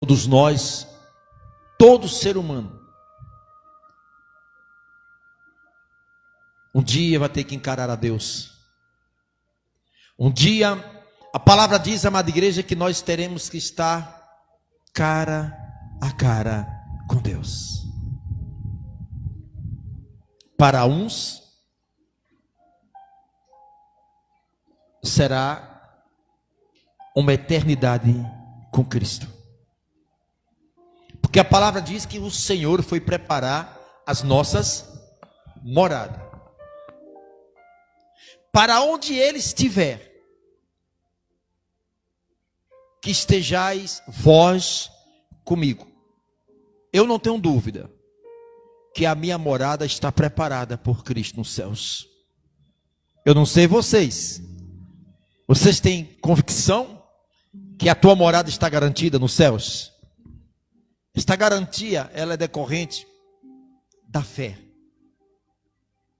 Todos nós, todo ser humano, um dia vai ter que encarar a Deus. Um dia, a palavra diz, amada igreja, que nós teremos que estar cara a cara com Deus. Para uns, será uma eternidade com Cristo. Porque a palavra diz que o Senhor foi preparar as nossas moradas. Para onde Ele estiver, que estejais vós comigo. Eu não tenho dúvida que a minha morada está preparada por Cristo nos céus. Eu não sei vocês. Vocês têm convicção que a tua morada está garantida nos céus? Esta garantia, ela é decorrente da fé.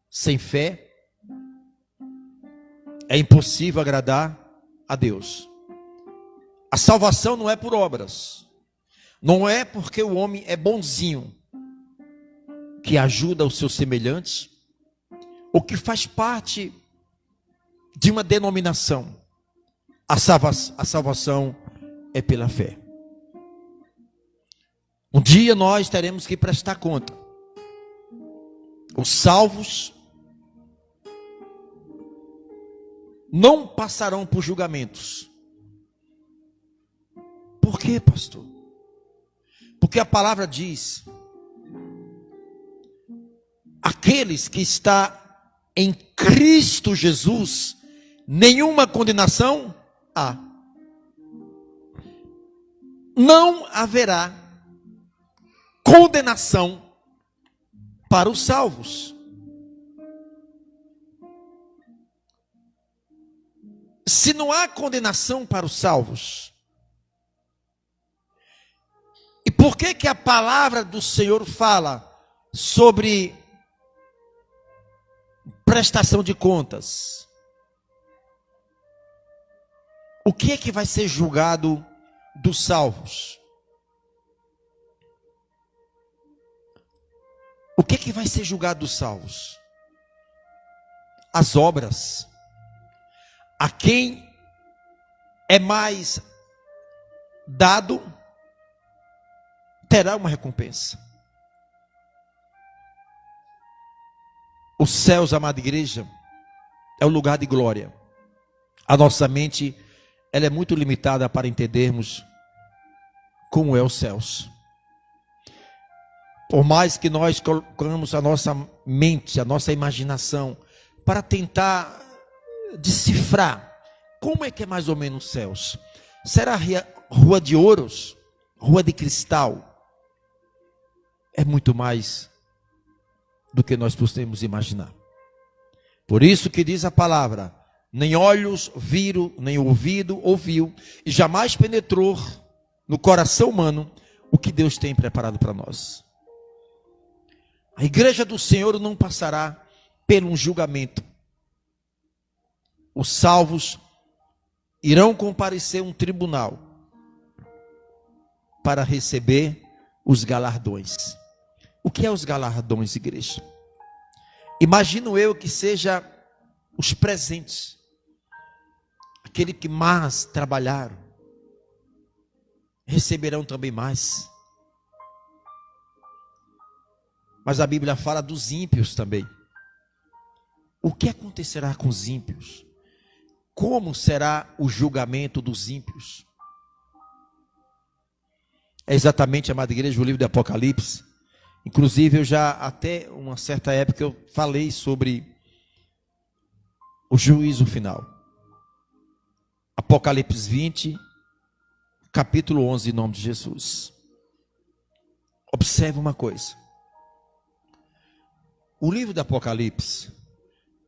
Sem fé, é impossível agradar a Deus. A salvação não é por obras. Não é porque o homem é bonzinho, que ajuda os seus semelhantes, ou que faz parte de uma denominação. A salvação é pela fé. Um dia nós teremos que prestar conta. Os salvos não passarão por julgamentos. Por quê, pastor? Porque a palavra diz: aqueles que estão em Cristo Jesus, nenhuma condenação há. Não haverá condenação para os salvos. Se não há condenação para os salvos, e por que que a palavra do Senhor fala sobre prestação de contas? O que é que vai ser julgado dos salvos? O que é que vai ser julgado dos salvos? As obras. A quem é mais dado, terá uma recompensa. Os céus, amada igreja, é o lugar de glória. A nossa mente, ela é muito limitada para entendermos como é os céus. Por mais que nós colocamos a nossa mente, a nossa imaginação, para tentar decifrar como é que é mais ou menos os céus. Será rua de ouros? Rua de cristal? É muito mais do que nós podemos imaginar. Por isso que diz a palavra: nem olhos viram, nem ouvido ouviu, e jamais penetrou no coração humano o que Deus tem preparado para nós. A igreja do Senhor não passará por um julgamento. Os salvos irão comparecer a um tribunal para receber os galardões. O que é os galardões, igreja? Imagino eu que seja os presentes. Aquele que mais trabalharam receberão também mais. Mas a Bíblia fala dos ímpios também. O que acontecerá com os ímpios? Como será o julgamento dos ímpios? É exatamente, amada igreja, o livro de Apocalipse. Inclusive, eu já, até uma certa época, eu falei sobre o juízo final. Apocalipse 20, capítulo 11, em nome de Jesus. Observe uma coisa. O livro de Apocalipse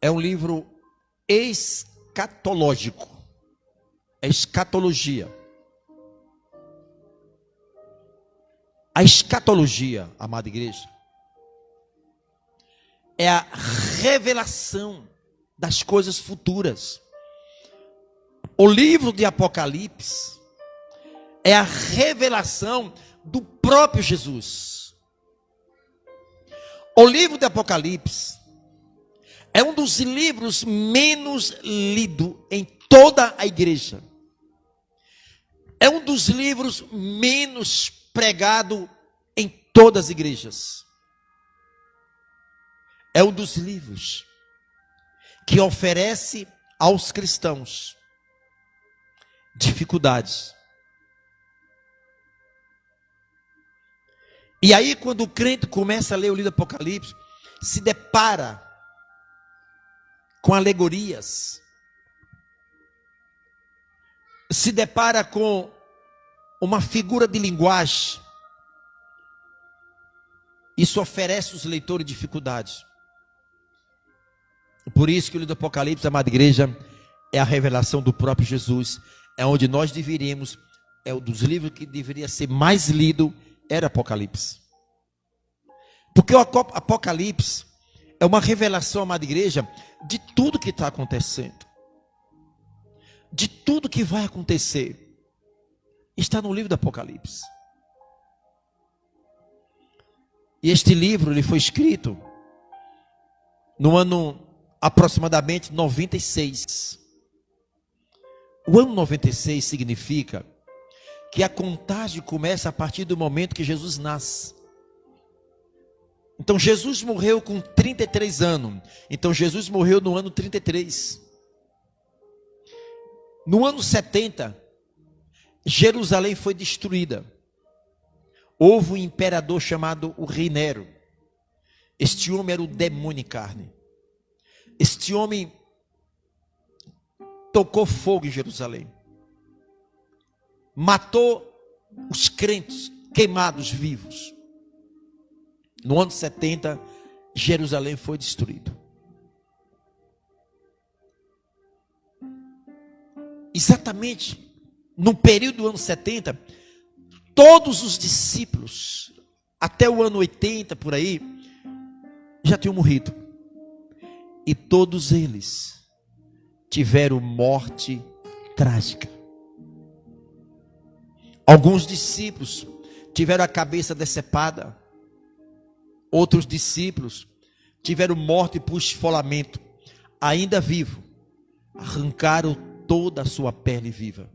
é um livro escatológico. É escatologia. A escatologia, amada igreja, é a revelação das coisas futuras. O livro de Apocalipse é a revelação do próprio Jesus. O livro de Apocalipse é um dos livros menos lidos em toda a igreja. É um dos livros menos pregados em todas as igrejas. É um dos livros que oferece aos cristãos dificuldades. E aí, quando o crente começa a ler o livro do Apocalipse, se depara com alegorias, se depara com uma figura de linguagem. Isso oferece aos leitores dificuldades. Por isso que o livro do Apocalipse, amada igreja, é a revelação do próprio Jesus. É onde nós deveríamos, é um dos livros que deveria ser mais lido, era Apocalipse. Porque o Apocalipse é uma revelação, amada igreja, de tudo que está acontecendo. De tudo que vai acontecer. Está no livro do Apocalipse. E este livro ele foi escrito no ano aproximadamente 96. O ano 96 significa que a contagem começa a partir do momento que Jesus nasce. Então Jesus morreu com 33 anos. Então Jesus morreu no ano 33. No ano 70, Jerusalém foi destruída. Houve um imperador chamado o Rei Nero. Este homem era o demônio em carne. Este homem tocou fogo em Jerusalém. Matou os crentes queimados vivos. No ano 70, Jerusalém foi destruído. Exatamente no período do ano 70, todos os discípulos, até o ano 80, por aí, já tinham morrido. E todos eles tiveram morte trágica. Alguns discípulos tiveram a cabeça decepada. Outros discípulos tiveram morte por esfolamento. Ainda vivo, arrancaram toda a sua pele viva.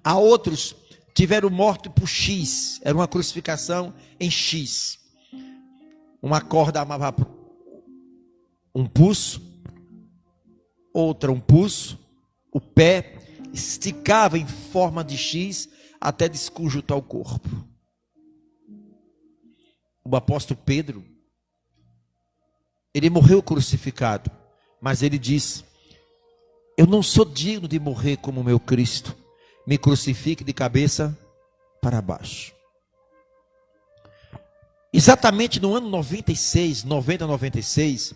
Há outros tiveram morte por X. Era uma crucificação em X. Uma corda amava um pulso, outra um pulso, o pé esticava em forma de X até desconjuntar o corpo. O apóstolo Pedro, ele morreu crucificado, mas ele disse: eu não sou digno de morrer como meu Cristo, me crucifique de cabeça para baixo. Exatamente no ano 96, 96,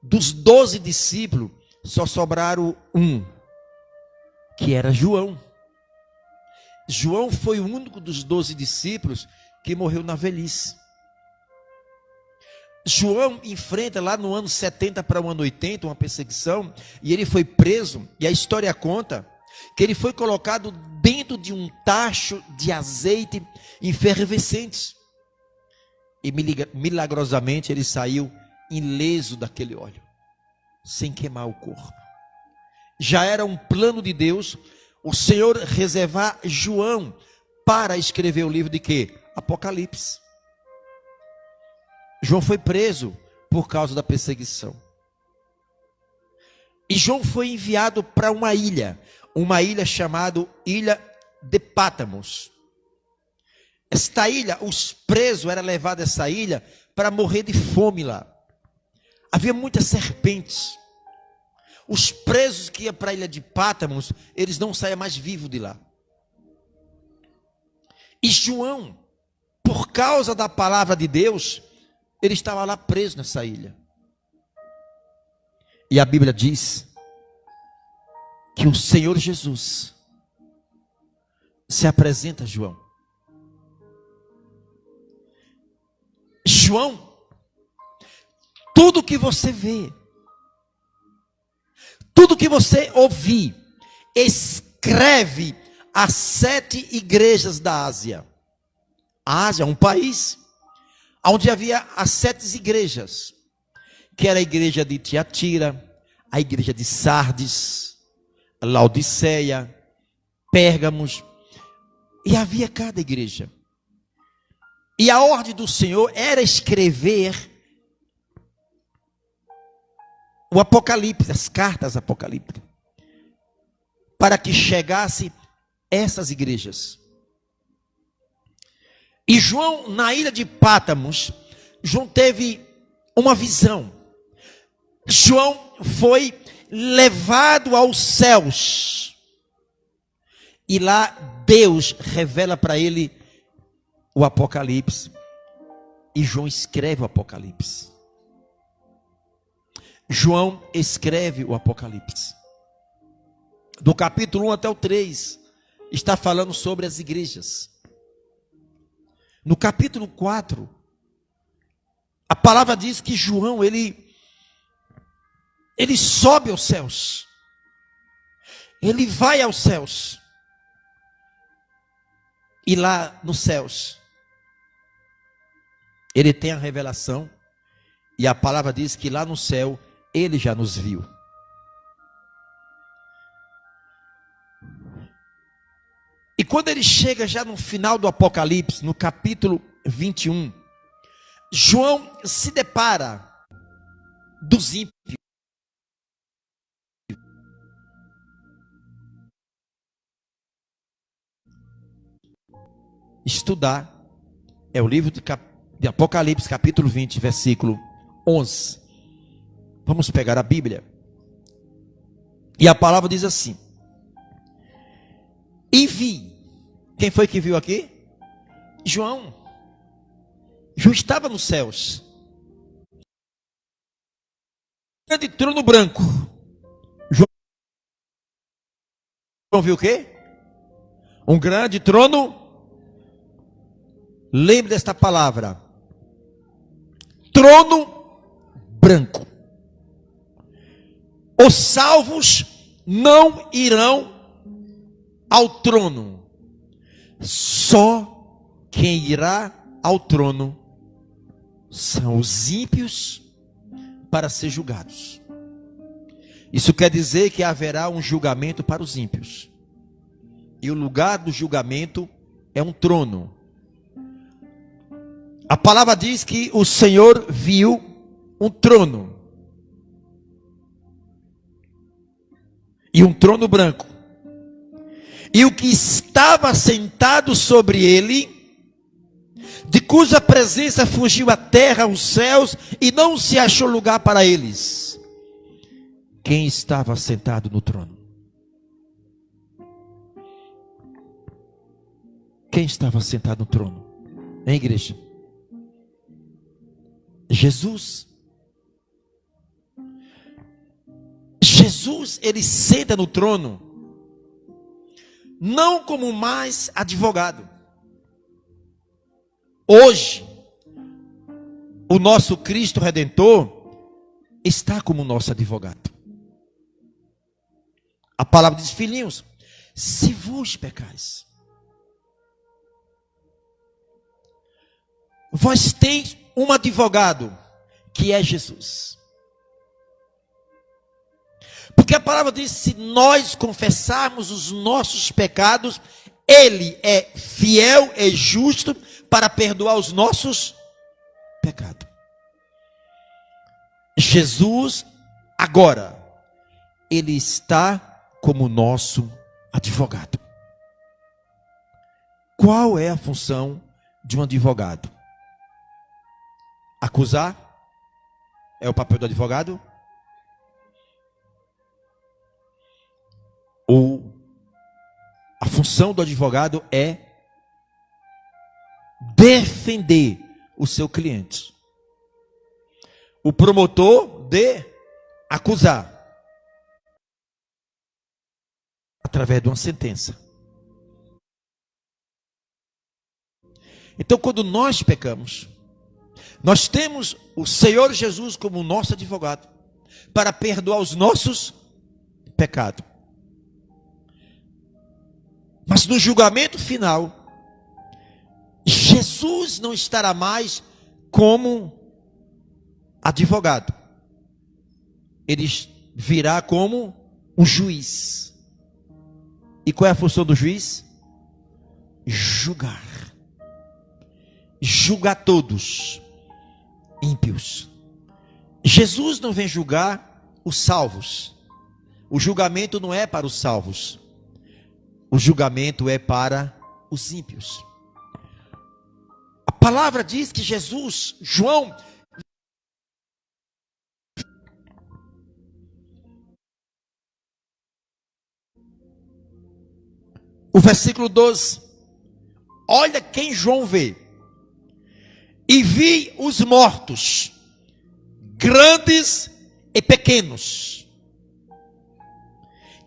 dos 12 discípulos, só sobraram um, que era João. João foi o único dos 12 discípulos que morreu na velhice. João enfrenta lá no ano 70 para o ano 80 uma perseguição, e ele foi preso, e a história conta que ele foi colocado dentro de um tacho de azeite efervescente, e milagrosamente ele saiu ileso daquele óleo, sem queimar o corpo. Já era um plano de Deus o Senhor reservar João para escrever o livro de quê? Apocalipse. João foi preso por causa da perseguição. E João foi enviado para uma ilha chamada Ilha de Pátmos. Esta ilha, os presos eram levados a essa ilha para morrer de fome lá. Havia muitas serpentes. Os presos que iam para a ilha de Pátmos, eles não saíam mais vivos de lá. E João, por causa da palavra de Deus, ele estava lá preso nessa ilha. E a Bíblia diz que o Senhor Jesus se apresenta a João. João, tudo que você vê, tudo que você ouvir, escreve as 7 igrejas da Ásia. A Ásia é um país onde havia as 7 igrejas, que era a igreja de Tiatira, a igreja de Sardes, Laodiceia, Pérgamos, e havia cada igreja. E a ordem do Senhor era escrever o Apocalipse, as cartas apocalípticas, para que chegasse essas igrejas. E João, na ilha de Pátmos, João teve uma visão. João foi levado aos céus. E lá Deus revela para ele o Apocalipse. E João escreve o Apocalipse. João escreve o Apocalipse. Do capítulo 1 até o 3, está falando sobre as igrejas. No capítulo 4, a palavra diz que João, ele sobe aos céus. Ele vai aos céus. E lá nos céus, ele tem a revelação. E a palavra diz que lá no céu, ele já nos viu. E quando ele chega já no final do Apocalipse, no capítulo 21, João se depara dos ímpios. Estudar é o livro de Apocalipse, capítulo 20, versículo 11. Vamos pegar a Bíblia. E a palavra diz assim: e vi. Quem foi que viu aqui? João. João estava nos céus. Um grande trono branco. João viu o quê? Um grande trono. Lembre desta palavra. Trono branco. Os salvos não irão ao trono. Só quem irá ao trono são os ímpios para ser julgados. Isso quer dizer que haverá um julgamento para os ímpios. E o lugar do julgamento é um trono. A palavra diz que o Senhor viu um trono. E um trono branco. E o que estava sentado sobre ele, de cuja presença fugiu a terra, os céus, e não se achou lugar para eles. Quem estava sentado no trono? Quem estava sentado no trono? Hein, igreja? Jesus. Jesus, ele senta no trono, não como mais advogado. Hoje, o nosso Cristo Redentor está como nosso advogado. A palavra diz: filhinhos, se vos pecais, vós tens um advogado, que é Jesus. Porque a palavra diz: se nós confessarmos os nossos pecados, Ele é fiel e justo para perdoar os nossos pecados. Jesus, agora, Ele está como nosso advogado. Qual é a função de um advogado? Acusar? É o papel do advogado? Ou a função do advogado é defender o seu cliente. O promotor de acusar através de uma sentença. Então, quando nós pecamos, nós temos o Senhor Jesus como nosso advogado para perdoar os nossos pecados. Mas no julgamento final, Jesus não estará mais como advogado. Ele virá como um juiz. E qual é a função do juiz? Julgar. Julgar todos ímpios. Jesus não vem julgar os salvos. O julgamento não é para os salvos. O julgamento é para os ímpios. A palavra diz que Jesus, João, o versículo 12, olha quem João vê. E vi os mortos, grandes e pequenos,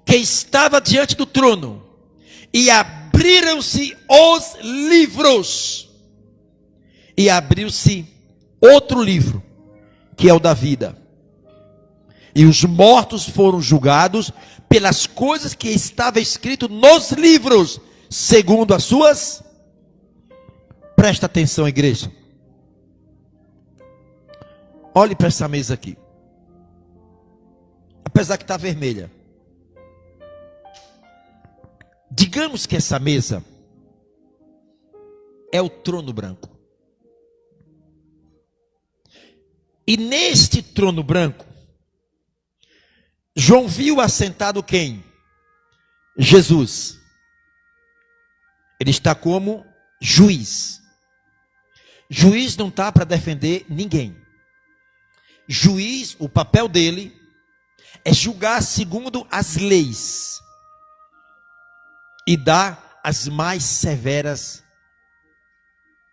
que estava diante do trono, e abriram-se os livros, e abriu-se outro livro, que é o da vida, e os mortos foram julgados pelas coisas que estava escrito nos livros, segundo as suas. Presta atenção, igreja. Olhe para essa mesa aqui. Apesar que está vermelha. Digamos que essa mesa é o trono branco. E neste trono branco, João viu assentado quem? Jesus. Ele está como juiz. Juiz não está para defender ninguém. Juiz, o papel dele é julgar segundo as leis e dar as mais severas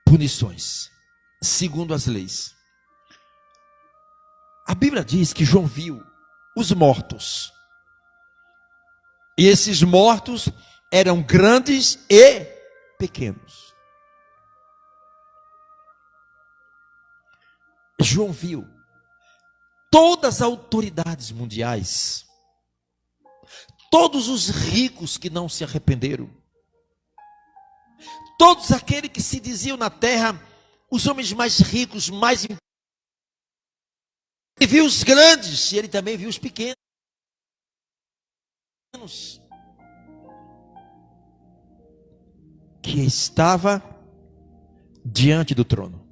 punições, segundo as leis. A Bíblia diz que João viu os mortos. E esses mortos eram grandes e pequenos. João viu todas as autoridades mundiais, todos os ricos que não se arrependeram, todos aqueles que se diziam na terra os homens mais ricos, mais importantes. Ele viu os grandes e ele também viu os pequenos. Que estava diante do trono.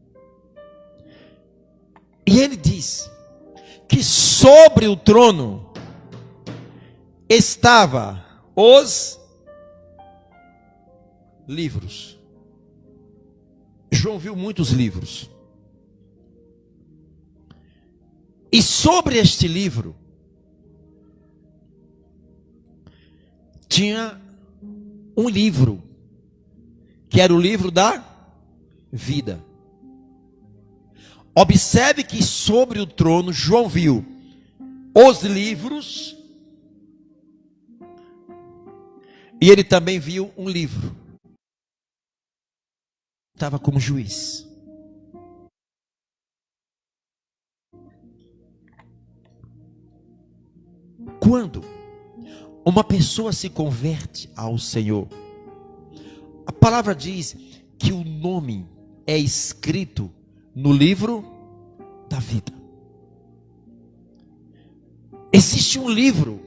E ele diz que sobre o trono estava os livros. João viu muitos livros. E sobre este livro tinha um livro, que era o livro da vida. Observe que sobre o trono João viu os livros e ele também viu um livro. Estava como juiz. Quando uma pessoa se converte ao Senhor, a palavra diz que o nome é escrito no livro da vida. Existe um livro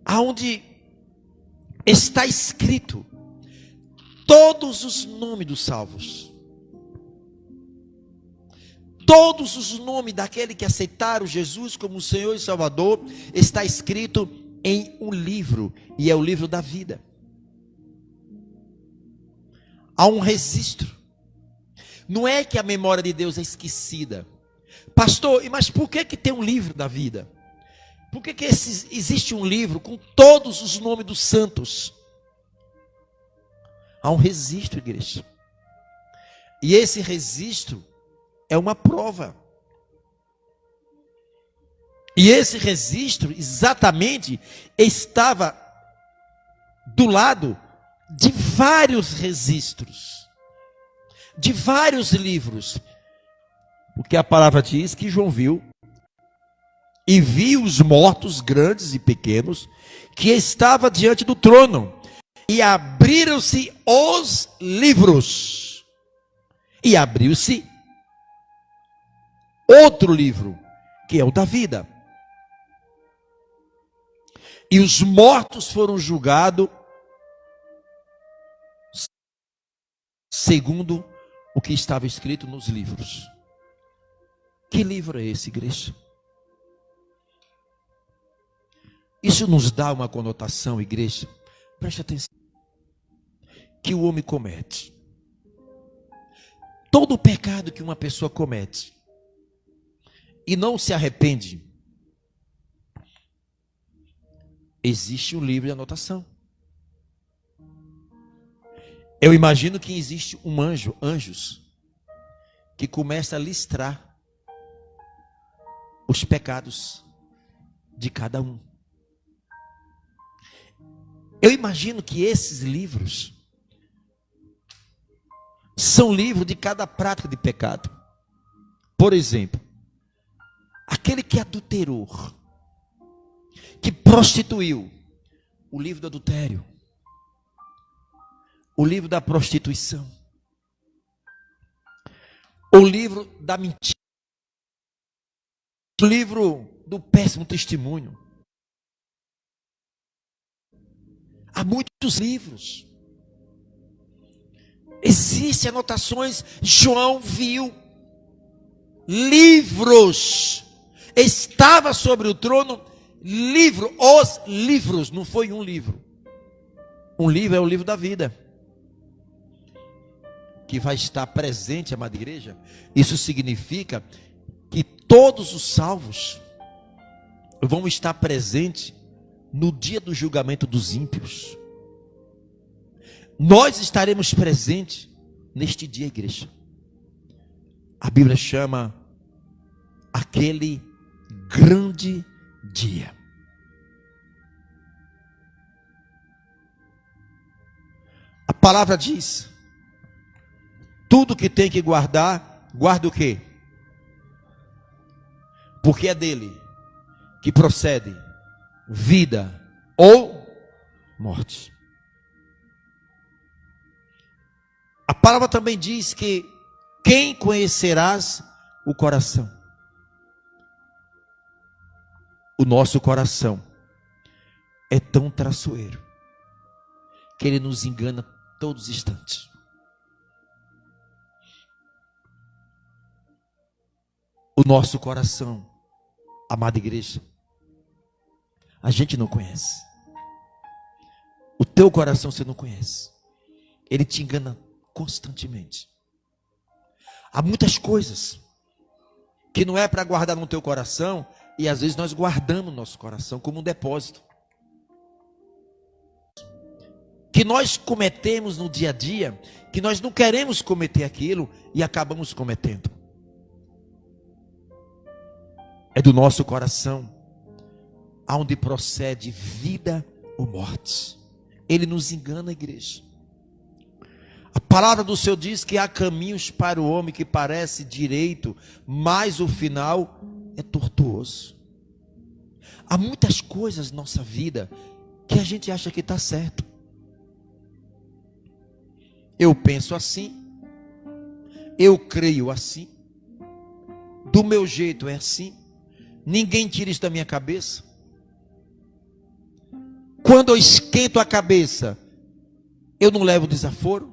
onde está escrito todos os nomes dos salvos, todos os nomes daquele que aceitaram Jesus como Senhor e Salvador, está escrito em um livro, e é o livro da vida. Há um registro. Não é que a memória de Deus é esquecida. Pastor, mas por que tem um livro da vida? Por que existe um livro com todos os nomes dos santos? Há um registro, igreja. E esse registro é uma prova. E esse registro exatamente estava do lado de vários registros, de vários livros. Porque a palavra diz que João viu, e viu os mortos grandes e pequenos, que estava diante do trono, e abriram-se os livros, e abriu-se outro livro, que é o da vida, e os mortos foram julgados segundo o que estava escrito nos livros. Que livro é esse, igreja? Isso nos dá uma conotação, igreja, preste atenção, que o homem comete. Todo pecado que uma pessoa comete e não se arrepende, existe um livro de anotação. Eu imagino que existe um anjos, que começa a listar os pecados de cada um. Eu imagino que esses livros são livros de cada prática de pecado. Por exemplo, aquele que adulterou, que prostituiu, o livro do adultério, o livro da prostituição, o livro da mentira, o livro do péssimo testemunho. Há muitos livros. Existem anotações. João viu livros. Estava sobre o trono livro, os livros, não foi um livro. Um livro é o livro da vida, que vai estar presente, amada igreja. Isso significa que todos os salvos vão estar presentes no dia do julgamento dos ímpios. Nós estaremos presentes neste dia, igreja. A Bíblia chama aquele grande dia. A palavra diz: tudo que tem que guardar, guarda o quê? Porque é dele que procede vida ou morte. A palavra também diz que quem conhecerás o coração? O nosso coração é tão traiçoeiro que ele nos engana todos os instantes. O nosso coração, amada igreja, a gente não conhece. O teu coração você não conhece. Ele te engana constantemente. Há muitas coisas que não é para guardar no teu coração, e às vezes nós guardamos no nosso coração como um depósito, que nós cometemos no dia a dia, que nós não queremos cometer aquilo e acabamos cometendo. É do nosso coração aonde procede vida ou morte. Ele nos engana, igreja. A palavra do Senhor diz que há caminhos para o homem que parece direito, mas o final é tortuoso. Há muitas coisas na nossa vida que a gente acha que está certo. Eu penso assim, eu creio assim, do meu jeito é assim, ninguém tira isso da minha cabeça. Quando eu esquento a cabeça, eu não levo desaforo,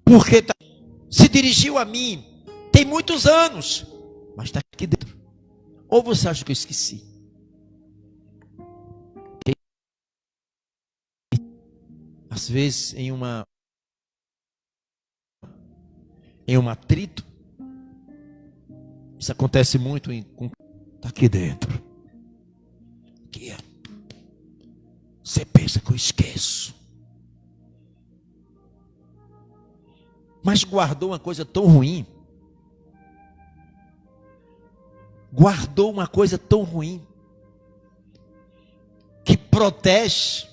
porque se dirigiu a mim, tem muitos anos, mas está aqui dentro. Ou você acha que eu esqueci? Às vezes em um atrito, isso acontece muito está aqui dentro. Aqui, você pensa que eu esqueço, mas guardou uma coisa tão ruim. Guardou uma coisa tão ruim, que protege,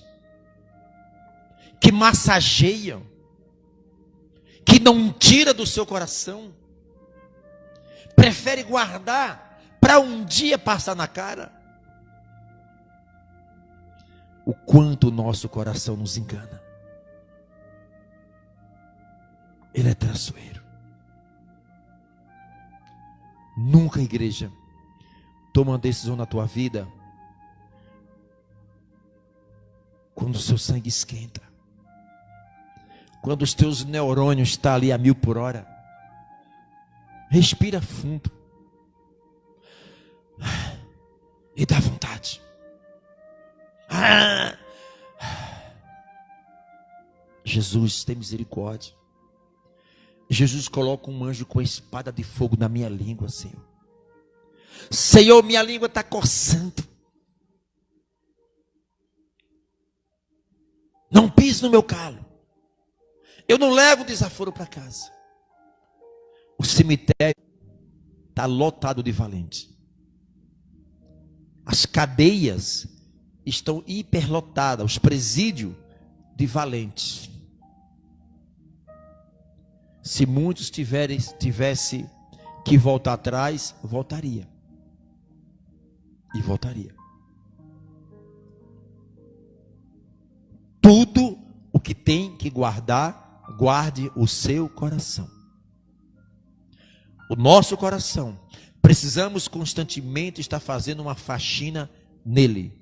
que massageia, que não tira do seu coração. Prefere guardar para um dia passar na cara. O quanto o nosso coração nos engana. Ele é traiçoeiro. Nunca, igreja, toma uma decisão na tua vida quando o seu sangue esquenta, quando os teus neurônios estão ali a 1000 por hora. Respira fundo e dá vontade. Jesus, tem misericórdia. Jesus coloca um anjo com a espada de fogo na minha língua, Senhor. Senhor, minha língua está coçando. Não pise no meu calo. Eu não levo desaforo para casa. O cemitério está lotado de valentes. As cadeias estão hiperlotadas. Os presídios de valentes. Se muitos tivesse que voltar atrás, voltaria. E voltaria. Tudo o que tem que guardar, guarde o seu coração. O nosso coração, precisamos constantemente estar fazendo uma faxina nele,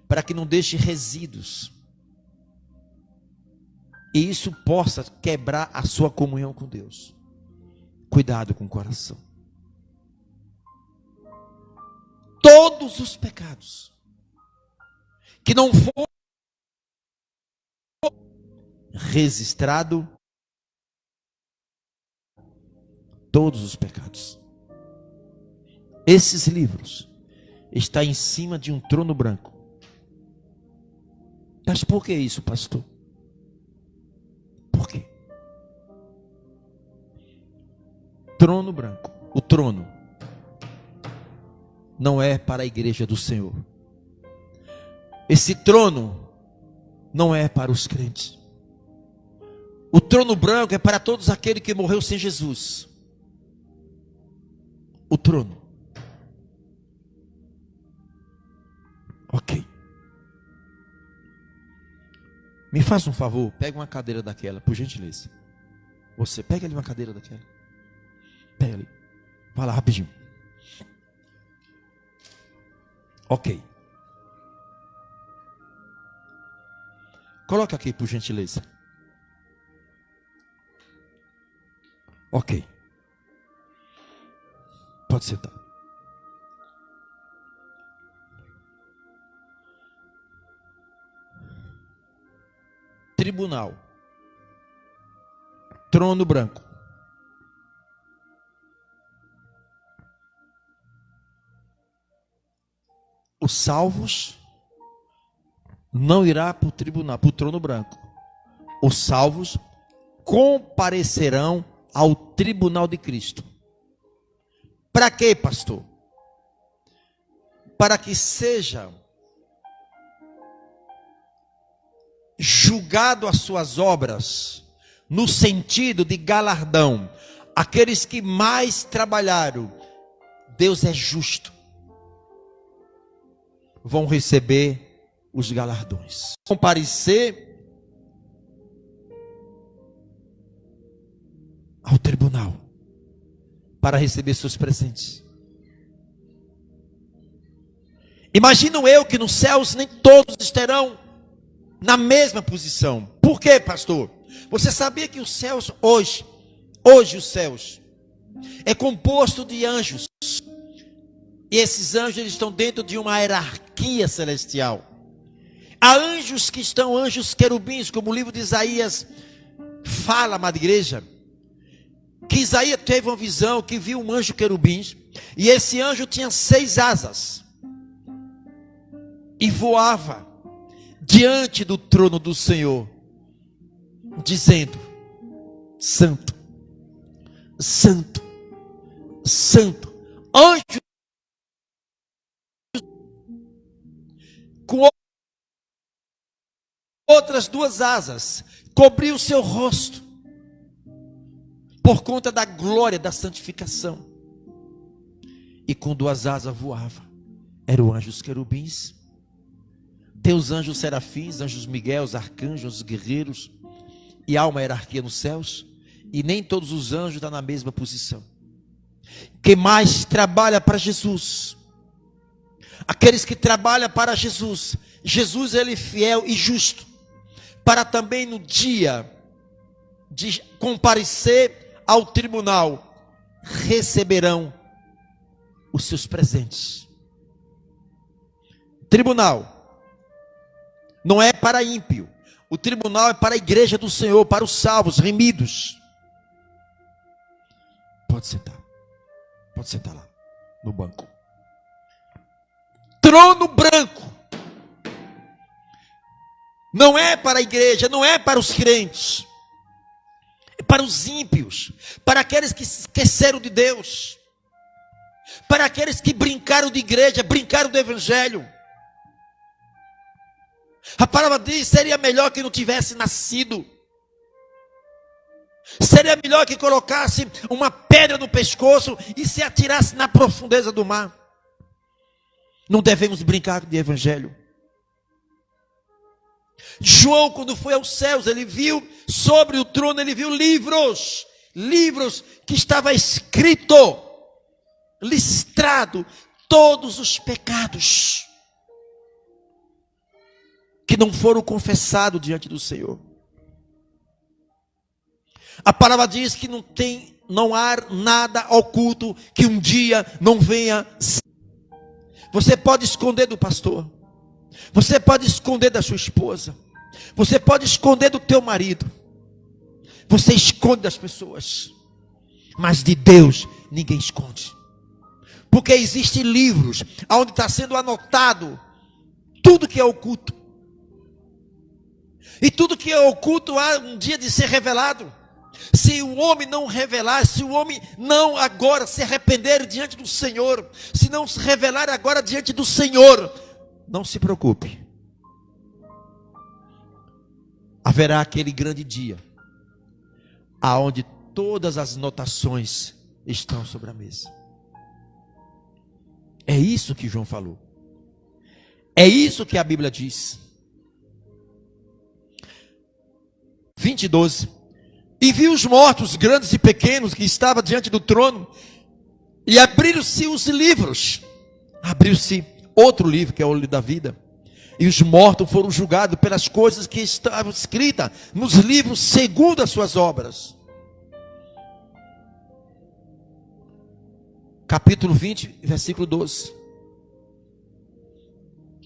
para que não deixe resíduos, e isso possa quebrar a sua comunhão com Deus. Cuidado com o coração. Todos os pecados que não for registrado, todos os pecados. Esses livros estão em cima de um trono branco. Mas por que isso, pastor? Por quê? Trono branco. O trono não é para a igreja do Senhor. Esse trono não é para os crentes. O trono branco é para todos aqueles que morreram sem Jesus. O trono. Ok. Me faça um favor, pega uma cadeira daquela, por gentileza. Você, pega ali uma cadeira daquela. Pega ali. Vai lá, rapidinho. Ok. Coloca aqui, por gentileza. Ok. Pode sentar. Tribunal. Trono branco. Os salvos não irá para o tribunal, para o trono branco. Os salvos comparecerão ao tribunal de Cristo. Para quê, pastor? Para que seja julgado as suas obras, no sentido de galardão. Aqueles que mais trabalharam, Deus é justo, vão receber os galardões. Comparecer ao tribunal para receber seus presentes. Imagino eu que nos céus nem todos estarão na mesma posição. Por quê, pastor? Você sabia que os céus hoje os céus é composto de anjos. E esses anjos, eles estão dentro de uma hierarquia celestial. Há anjos que estão, anjos querubins, como o livro de Isaías fala, amada igreja, que Isaías teve uma visão, que viu um anjo querubins, e esse anjo tinha 6 asas, e voava diante do trono do Senhor, dizendo: Santo, Santo, Santo. Anjo com outras 2 asas cobriu o seu rosto, por conta da glória da santificação. e com 2 asas voava. Eram anjos querubins. Tem os anjos serafins, anjos Miguel, arcanjos, guerreiros, e há uma hierarquia nos céus, e nem todos os anjos estão na mesma posição. Quem mais trabalha para Jesus, aqueles que trabalham para Jesus, Jesus ele é fiel e justo, para também no dia de comparecer ao tribunal, receberão os seus presentes. Tribunal não é para ímpio, o tribunal é para a igreja do Senhor, para os salvos, remidos. Pode sentar lá, no banco. Trono branco, não é para a igreja, não é para os crentes, é para os ímpios, para aqueles que se esqueceram de Deus, para aqueles que brincaram de igreja, brincaram do evangelho. A palavra diz: seria melhor que não tivesse nascido, seria melhor que colocasse uma pedra no pescoço e se atirasse na profundeza do mar. Não devemos brincar de evangelho. João, quando foi aos céus, ele viu sobre o trono, ele viu livros que estava escrito, listrado, todos os pecados que não foram confessados diante do Senhor. A palavra diz que não há nada oculto que um dia não venha. Você pode esconder do pastor, você pode esconder da sua esposa, você pode esconder do teu marido, você esconde das pessoas, mas de Deus ninguém esconde, porque existem livros onde está sendo anotado tudo que é oculto, e tudo que é oculto há um dia de ser revelado. Se o homem não revelar, se o homem não agora se arrepender diante do Senhor, se não se revelar agora diante do Senhor, não se preocupe, haverá aquele grande dia, aonde todas as notações estão sobre a mesa. É isso que João falou, é isso que a Bíblia diz. 20:12. E vi os mortos, grandes e pequenos, que estavam diante do trono, e abriram-se os livros. Abriu-se outro livro, que é o livro da vida. E os mortos foram julgados pelas coisas que estavam escritas nos livros, segundo as suas obras. Capítulo 20, versículo 12.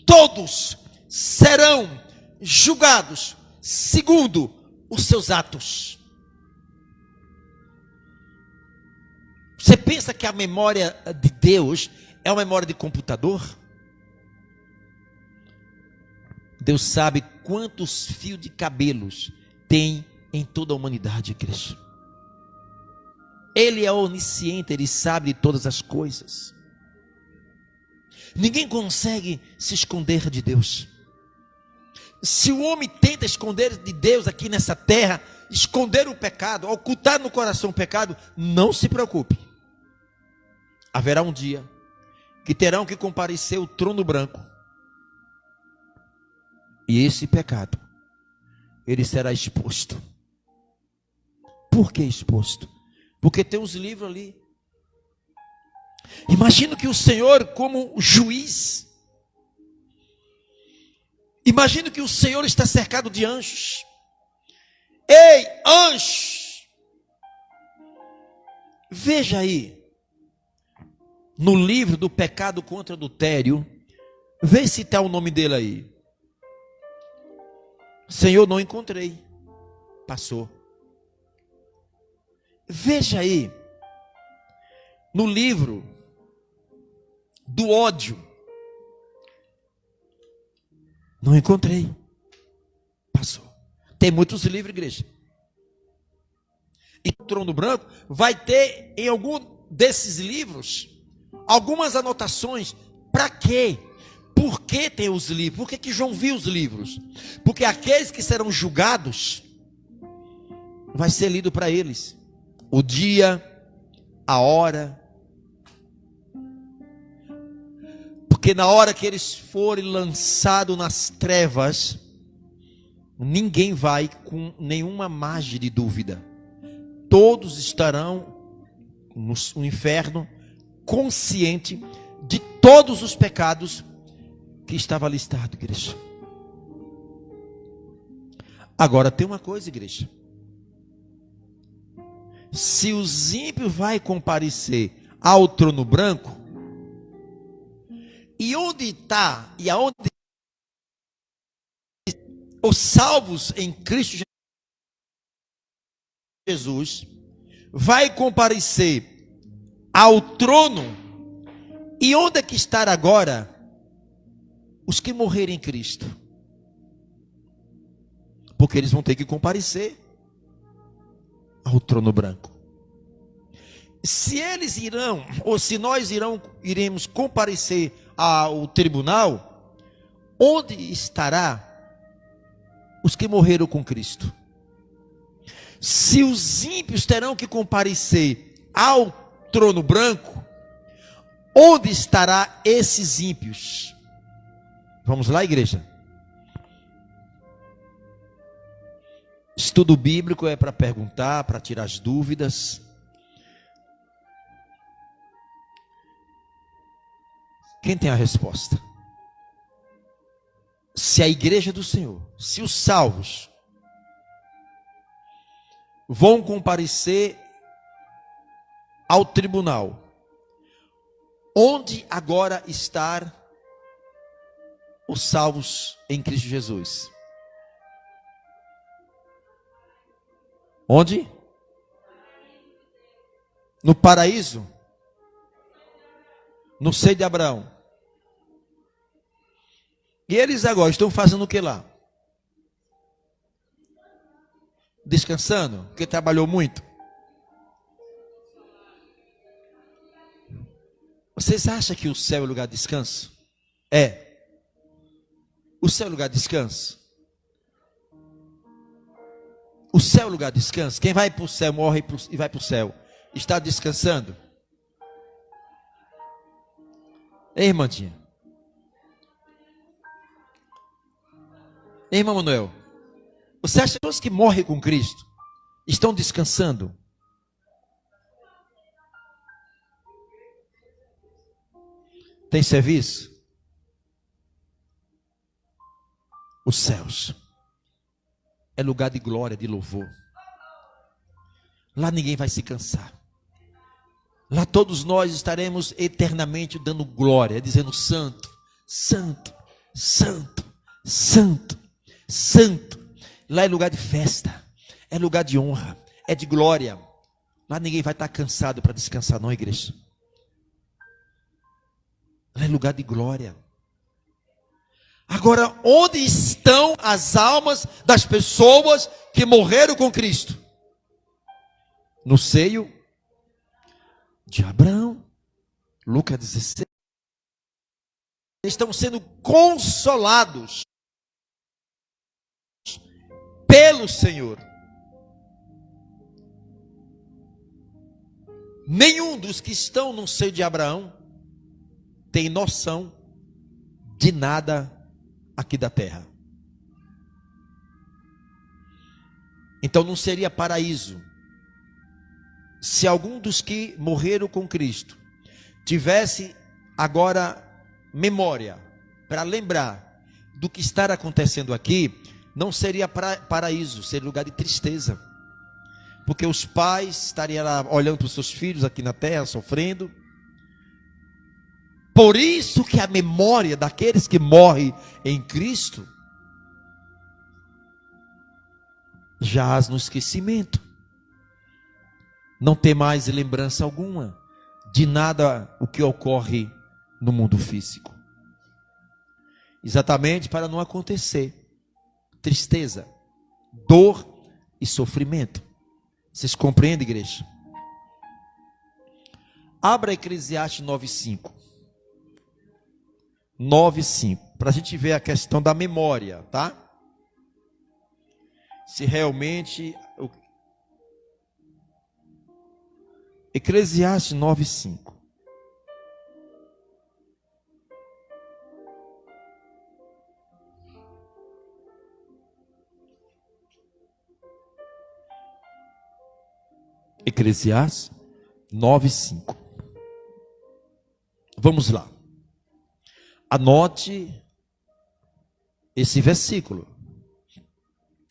Todos serão julgados segundo os seus atos. Você pensa que a memória de Deus é uma memória de computador? Deus sabe quantos fios de cabelos tem em toda a humanidade, igreja. Ele é onisciente, ele sabe de todas as coisas. Ninguém consegue se esconder de Deus. Se o homem tenta esconder de Deus aqui nessa terra, esconder o pecado, ocultar no coração o pecado, não se preocupe. Haverá um dia que terão que comparecer o trono branco. E esse pecado, ele será exposto. Por que exposto? Porque tem os livros ali. Imagino que o Senhor, como juiz, imagino que o Senhor está cercado de anjos. Ei, anjos! Veja aí, no livro do pecado contra adultério, vê se está o nome dele aí. Senhor, não encontrei. Passou. Veja aí, no livro do ódio, não encontrei. Passou. Tem muitos livros, igreja. E o trono branco vai ter em algum desses livros algumas anotações. Para quê? Por que tem os livros? Por que João viu os livros? Porque aqueles que serão julgados, vai ser lido para eles o dia, a hora Porque na hora que eles forem lançados nas trevas, ninguém vai com nenhuma margem de dúvida. Todos estarão no inferno, consciente de todos os pecados que estava listado, igreja. Agora tem uma coisa, igreja. Se os ímpios vai comparecer ao trono branco, e onde está, e aonde os salvos em Cristo Jesus vai comparecer ao trono, e onde é que está agora os que morrerem em Cristo? Porque eles vão ter que comparecer ao trono branco. Se eles irão, ou se nós iremos comparecer ao tribunal, onde estará os que morreram com Cristo? Se os ímpios terão que comparecer ao trono branco, onde estará esses ímpios? Vamos lá, igreja. Estudo bíblico é para perguntar, para tirar as dúvidas. Quem tem a resposta? Se a igreja do Senhor, se os salvos vão comparecer ao tribunal, onde agora estar os salvos em Cristo Jesus? Onde? No paraíso? No seio de Abraão. E eles agora estão fazendo o que lá? Descansando, porque trabalhou muito. Vocês acham que o céu é lugar de descanso? É. O céu é lugar de descanso? O céu é lugar de descanso? Quem vai para o céu, morre e vai para o céu, está descansando? Ei, irmãzinha. Ei, irmão Manuel. Você acha que os que morrem com Cristo estão descansando? Tem serviço? Os céus é lugar de glória, de louvor. Lá ninguém vai se cansar. Lá todos nós estaremos eternamente dando glória, dizendo santo, santo, santo, santo, santo. Lá é lugar de festa, é lugar de honra, é de glória. Lá ninguém vai estar cansado para descansar, não, igreja. Lá é lugar de glória. Agora, onde estão as almas das pessoas que morreram com Cristo? No seio de Abraão. Lucas 16. Estão sendo consolados pelo Senhor. Nenhum dos que estão no seio de Abraão tem noção de nada aqui da terra. Então não seria paraíso se algum dos que morreram com Cristo tivesse agora memória para lembrar do que está acontecendo aqui. Não seria paraíso, seria lugar de tristeza, porque os pais estariam lá olhando para os seus filhos aqui na terra, sofrendo. Por isso que a memória daqueles que morrem em Cristo jaz no esquecimento. Não tem mais lembrança alguma de nada o que ocorre no mundo físico. Exatamente para não acontecer tristeza, dor e sofrimento. Vocês compreendem, igreja? Abra Eclesiastes 9:5. 9:5. Para a gente ver a questão da memória, tá? Se realmente... Eclesiastes 9:5. Eclesiastes 9:5. Vamos lá. Anote esse versículo.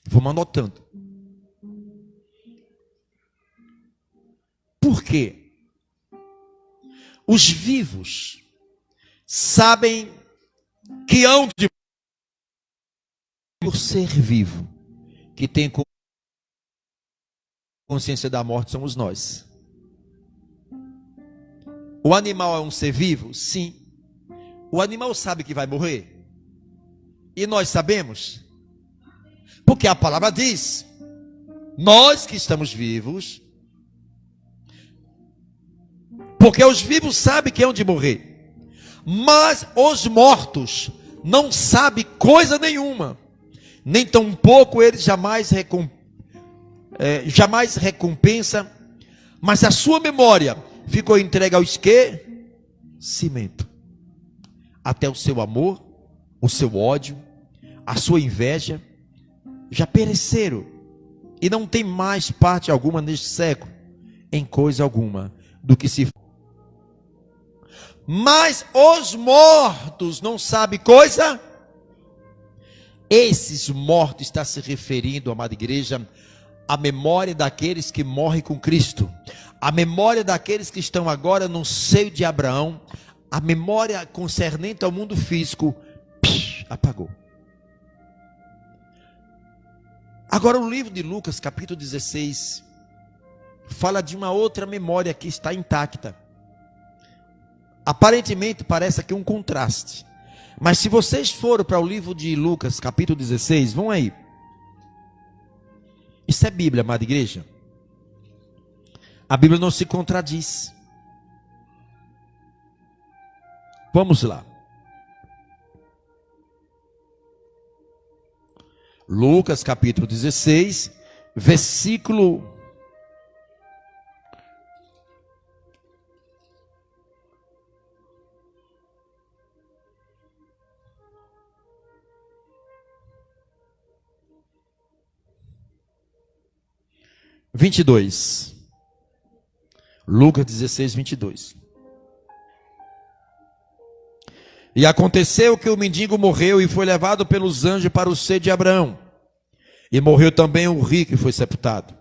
Vamos anotando. Por quê? Os vivos sabem que hão de por ser vivo, que tem consciência da morte, somos nós. O animal é um ser vivo? Sim. O animal sabe que vai morrer? E nós sabemos? Porque a palavra diz: nós que estamos vivos, porque os vivos sabem que hão de morrer, mas os mortos não sabem coisa nenhuma, nem tampouco eles jamais recompensa, mas a sua memória ficou entregue ao esquecimento. Até o seu amor, o seu ódio, a sua inveja já pereceram e não tem mais parte alguma neste século em coisa alguma do que se. Mas os mortos não sabem coisa. Esses mortos está se referindo, amada igreja, à memória daqueles que morrem com Cristo, a memória daqueles que estão agora no seio de Abraão, a memória concernente ao mundo físico, apagou. Agora o livro de Lucas, capítulo 16, fala de uma outra memória que está intacta. Aparentemente parece aqui um contraste, mas se vocês forem para o livro de Lucas, capítulo 16, vão aí. Isso é Bíblia, amada igreja. A Bíblia não se contradiz. Vamos lá. Lucas capítulo 16, versículo 22. Lucas 16, 22. E aconteceu que o mendigo morreu e foi levado pelos anjos para o seio de Abraão. E morreu também o rico e foi sepultado.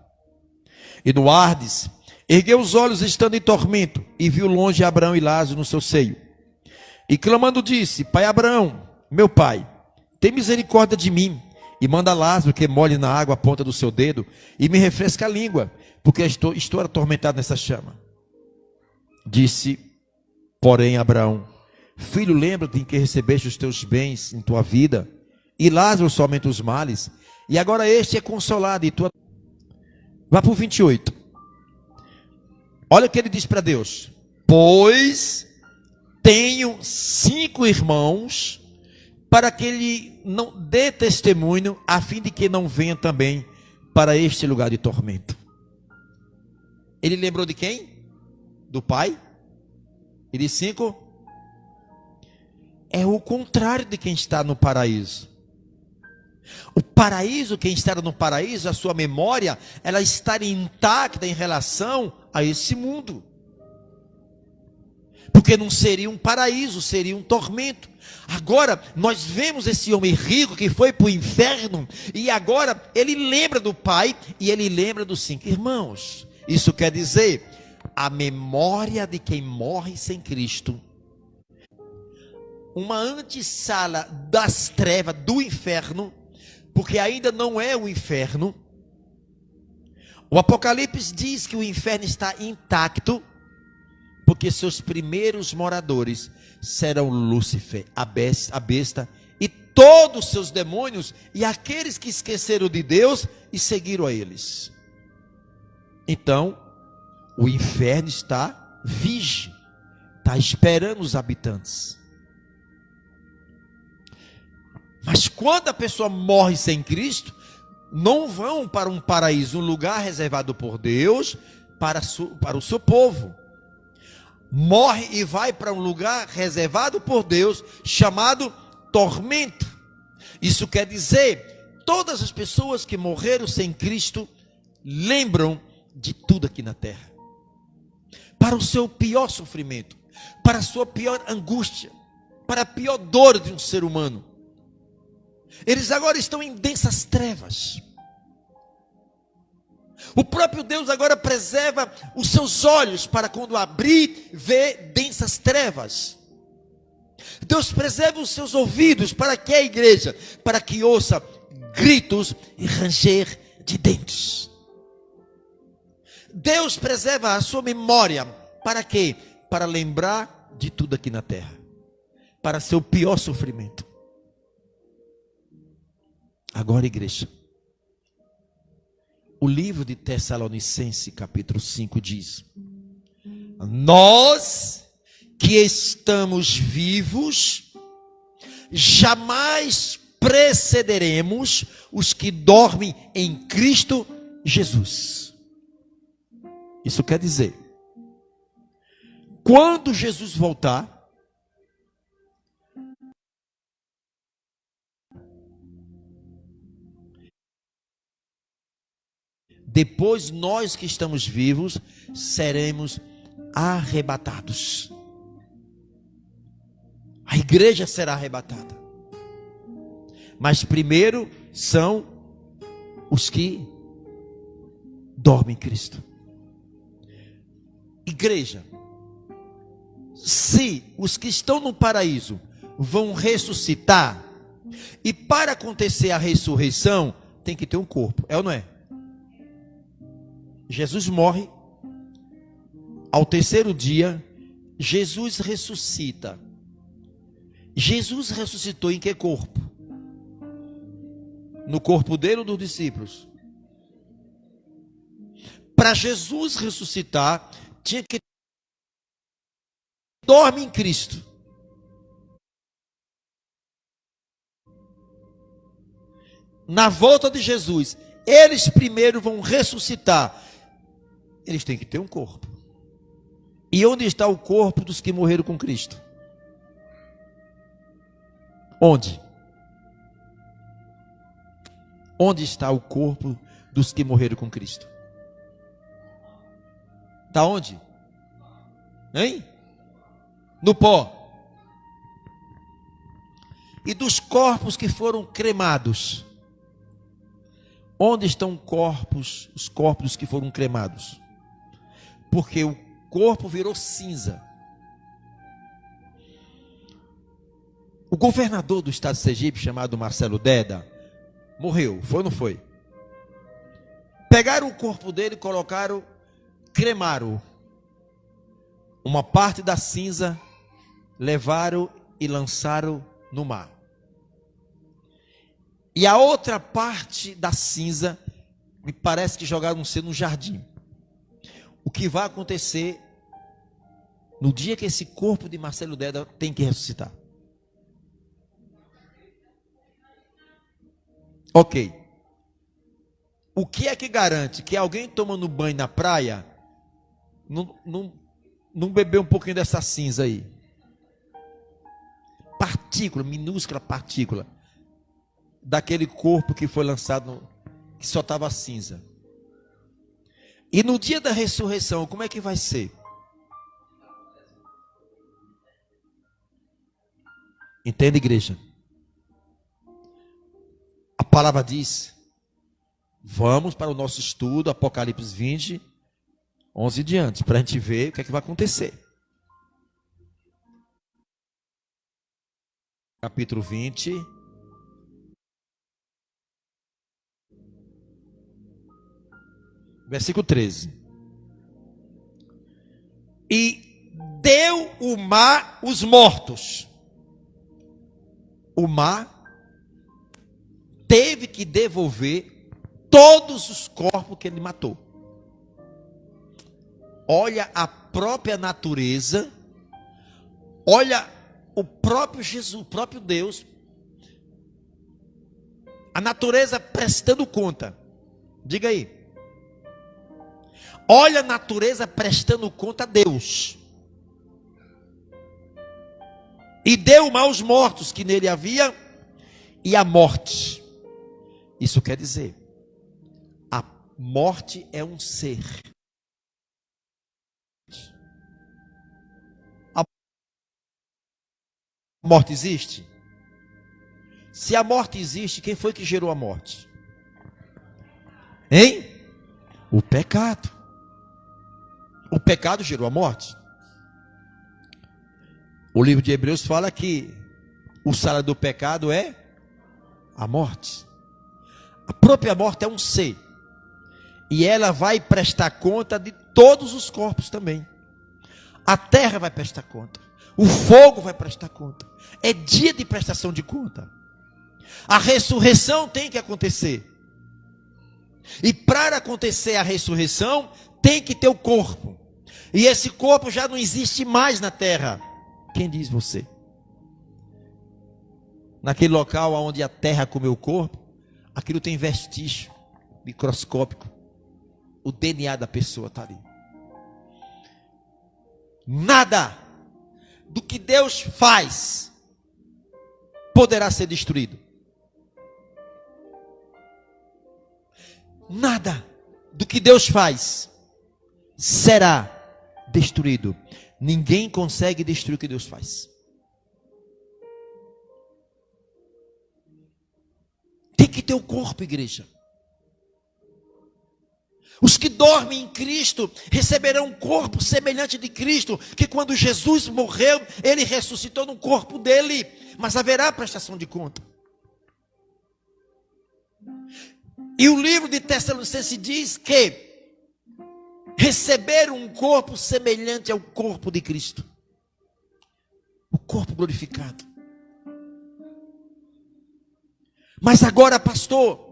E no Ardes, ergueu os olhos estando em tormento, e viu longe Abraão e Lázaro no seu seio. E clamando disse: Pai Abraão, meu pai, tem misericórdia de mim, e manda Lázaro que molhe na água a ponta do seu dedo, e me refresca a língua, porque estou atormentado nessa chama. Disse, porém, Abraão: Filho, lembra-te em que recebeste os teus bens em tua vida, e Lázaro somente os males, e agora este é consolado, e tua... Vá para o 28. Olha o que ele diz para Deus: Pois tenho 5 irmãos, para que ele não dê testemunho, a fim de que não venha também para este lugar de tormento. Ele lembrou de quem? Do pai? E de 5? É o contrário de quem está no paraíso. O paraíso, quem está no paraíso, a sua memória, ela está intacta em relação a esse mundo. Porque não seria um paraíso, seria um tormento. Agora, nós vemos esse homem rico que foi para o inferno, e agora ele lembra do pai, e ele lembra dos 5 irmãos. Isso quer dizer, a memória de quem morre sem Cristo, uma antessala das trevas, do inferno, porque ainda não é o inferno. O Apocalipse diz que o inferno está intacto, porque seus primeiros moradores serão Lúcifer, a besta, e todos os seus demônios, e aqueles que esqueceram de Deus e seguiram a eles. Então, o inferno está virgem, está esperando os habitantes. Mas quando a pessoa morre sem Cristo, não vão para um paraíso, um lugar reservado por Deus para o seu povo. Morre e vai para um lugar reservado por Deus, chamado tormento. Isso quer dizer, todas as pessoas que morreram sem Cristo lembram de tudo aqui na terra, para o seu pior sofrimento, para a sua pior angústia, para a pior dor de um ser humano. Eles agora estão em densas trevas. O próprio Deus agora preserva os seus olhos para quando abrir, ver densas trevas. Deus preserva os seus ouvidos para que a igreja, para que ouça gritos e ranger de dentes. Deus preserva a sua memória para quê? Para lembrar de tudo aqui na terra, para seu pior sofrimento. Agora, igreja, o livro de Tessalonicenses, capítulo 5, diz: nós que estamos vivos, jamais precederemos os que dormem em Cristo Jesus. Isso quer dizer, quando Jesus voltar, depois nós que estamos vivos seremos arrebatados. A igreja será arrebatada. Mas primeiro são os que dormem em Cristo. Igreja, se os que estão no paraíso vão ressuscitar, e para acontecer a ressurreição, tem que ter um corpo, é ou não é? Jesus morre, ao terceiro dia, Jesus ressuscita. Jesus ressuscitou em que corpo? No corpo dele ou dos discípulos? Para Jesus ressuscitar, tinha que dormir em Cristo. Na volta de Jesus, eles primeiro vão ressuscitar. Eles têm que ter um corpo. E onde está o corpo dos que morreram com Cristo? Onde? Onde está o corpo dos que morreram com Cristo? Está onde? Hein? No pó. E dos corpos que foram cremados? Onde estão os corpos que foram cremados? Porque o corpo virou cinza. O governador do estado de Sergipe, chamado Marcelo Deda, morreu, foi ou não foi? Pegaram o corpo dele, colocaram, cremaram. Uma parte da cinza, levaram e lançaram no mar. E a outra parte da cinza, me parece que jogaram no jardim. O que vai acontecer no dia que esse corpo de Marcelo Deda tem que ressuscitar? Ok. O que é que garante que alguém tomando banho na praia não bebeu um pouquinho dessa cinza aí? Partícula, minúscula partícula daquele corpo que foi lançado, que só estava cinza. E no dia da ressurreição, como é que vai ser? Entende, igreja? A palavra diz, vamos para o nosso estudo, Apocalipse 20, 11 diante, para a gente ver o que é que vai acontecer. Capítulo 20. Versículo 13. E deu o mar os mortos. O mar teve que devolver todos os corpos que ele matou. Olha a própria natureza, olha o próprio Jesus, o próprio Deus, a natureza prestando conta. Diga aí. Olha a natureza prestando conta a Deus. E deu mal aos mortos que nele havia, e a morte. Isso quer dizer, a morte é um ser. morte existe? Se a morte existe, quem foi que gerou a morte? Hein? O pecado. O pecado gerou a morte. O livro de Hebreus fala que o salário do pecado é a morte. A própria morte é um ser. E ela vai prestar conta de todos os corpos também. A terra vai prestar conta. O fogo vai prestar conta. É dia de prestação de conta. A ressurreição tem que acontecer. E para acontecer a ressurreição, tem que ter o corpo. E esse corpo já não existe mais na terra. Quem diz você? Naquele local onde a terra comeu o corpo, aquilo tem vestígio microscópico. O DNA da pessoa está ali. Nada do que Deus faz poderá ser destruído. Nada do que Deus faz será destruído. Ninguém consegue destruir o que Deus faz. Tem que ter o corpo, igreja. Os que dormem em Cristo receberão um corpo semelhante de Cristo, que quando Jesus morreu, ele ressuscitou no corpo dele, mas haverá prestação de conta. E o livro de Tessalonicenses diz que receberam um corpo semelhante ao corpo de Cristo, o corpo glorificado. Mas agora, pastor,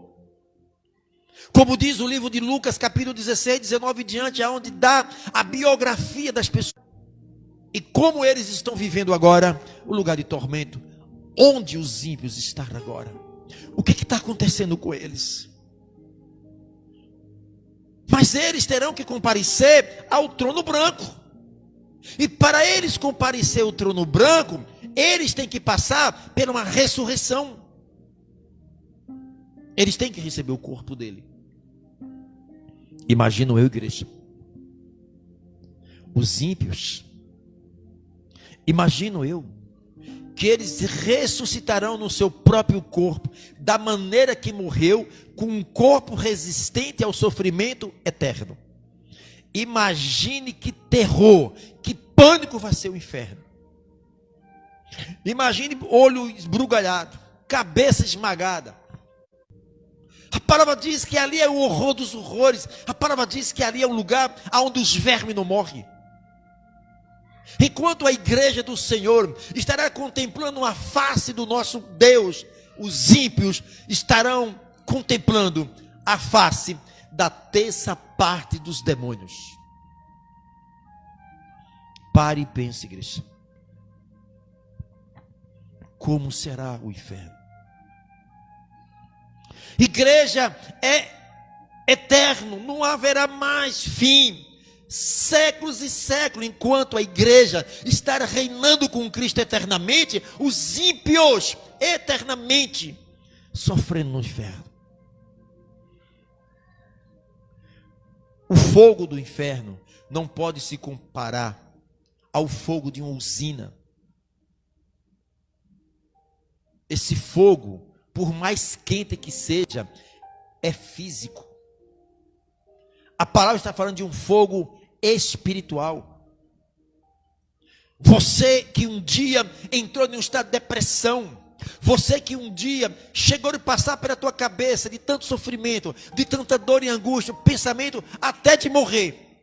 como diz o livro de Lucas, capítulo 16, 19 e diante, aonde dá a biografia das pessoas e como eles estão vivendo agora o lugar de tormento, onde os ímpios estão agora, o que está acontecendo com eles? Mas eles terão que comparecer ao trono branco, e para eles comparecer ao trono branco, eles têm que passar por uma ressurreição. Eles têm que receber o corpo dele. Imagino eu, igreja, os ímpios, imagino eu, que eles ressuscitarão no seu próprio corpo, da maneira que morreu, com um corpo resistente ao sofrimento eterno. Imagine que terror, que pânico vai ser o inferno. Imagine olho esbugalhado, cabeça esmagada. A palavra diz que ali é o horror dos horrores. A palavra diz que ali é um lugar onde os vermes não morrem. Enquanto a igreja do Senhor estará contemplando a face do nosso Deus, os ímpios estarão contemplando a face da terça parte dos demônios. Pare e pense, igreja. Como será o inferno? Igreja é eterno, não haverá mais fim, séculos e séculos, enquanto a igreja estar reinando com Cristo eternamente, os ímpios eternamente sofrendo no inferno. O fogo do inferno não pode se comparar ao fogo de uma usina. Esse fogo, por mais quente que seja, é físico. A palavra está falando de um fogo espiritual. Você que um dia entrou em um estado de depressão, você que um dia chegou a passar pela tua cabeça de tanto sofrimento, de tanta dor e angústia, pensamento até de morrer,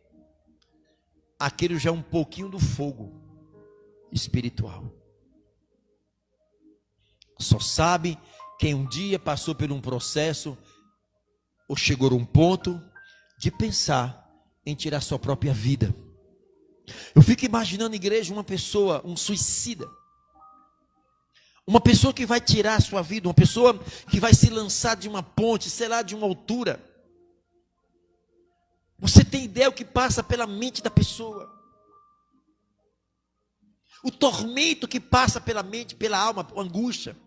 aquele já é um pouquinho do fogo espiritual. Só sabe quem um dia passou por um processo ou chegou a um ponto de pensar em tirar sua própria vida. Eu fico imaginando, igreja, uma pessoa, um suicida, uma pessoa que vai tirar a sua vida, uma pessoa que vai se lançar de uma ponte, sei lá, de uma altura. Você tem ideia o que passa pela mente da pessoa? O tormento que passa pela mente, pela alma, a angústia.